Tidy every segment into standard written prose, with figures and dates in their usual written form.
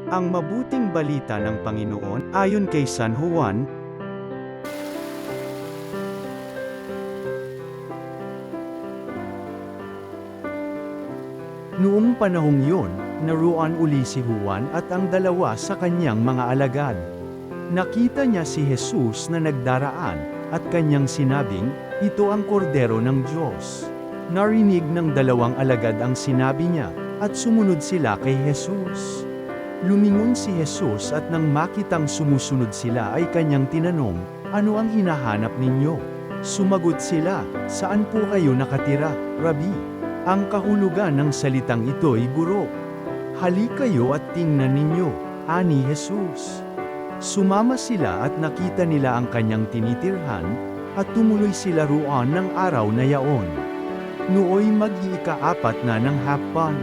Ang mabuting balita ng Panginoon, ayon kay San Juan. Noong panahong yun, naruan uli si Juan at ang dalawa sa kanyang mga alagad. Nakita niya si Jesus na nagdaraan, at kanyang sinabing, "Ito ang kordero ng Diyos." Narinig ng dalawang alagad ang sinabi niya, at sumunod sila kay Jesus. Lumingon si Jesus at nang makitang sumusunod sila ay kanyang tinanong, "Ano ang hinahanap ninyo?" Sumagot sila, "Saan po kayo nakatira, Rabi?" Ang kahulugan ng salitang ito ay guro. "Halik kayo at tingnan ninyo," ani Jesus. Sumama sila at nakita nila ang kanyang tinitirhan, at tumuloy sila roon ng araw na yaon. Nooy mag-iika-4 na ng hapon.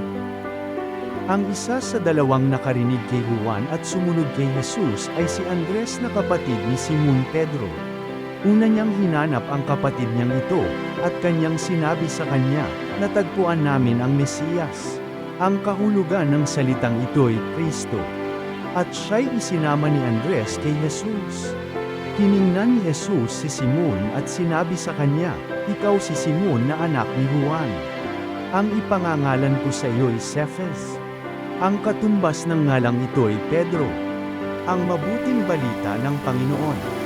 Ang isa sa dalawang nakarinig kay Juan at sumunod kay Jesus ay si Andres na kapatid ni Simon Pedro. Una niyang hinanap ang kapatid niyang ito, at kanyang sinabi sa kanya, "Natagpuan namin ang Mesiyas." Ang kahulugan ng salitang ito ay Kristo. At siya'y isinama ni Andres kay Jesus. Tiningnan ni Jesus si Simon at sinabi sa kanya, "Ikaw si Simon na anak ni Juan. Ang ipangangalan ko sa iyo ay Cephas." Ang katumbas ng ngalang ito ay Pedro. Ang mabuting balita ng Panginoon.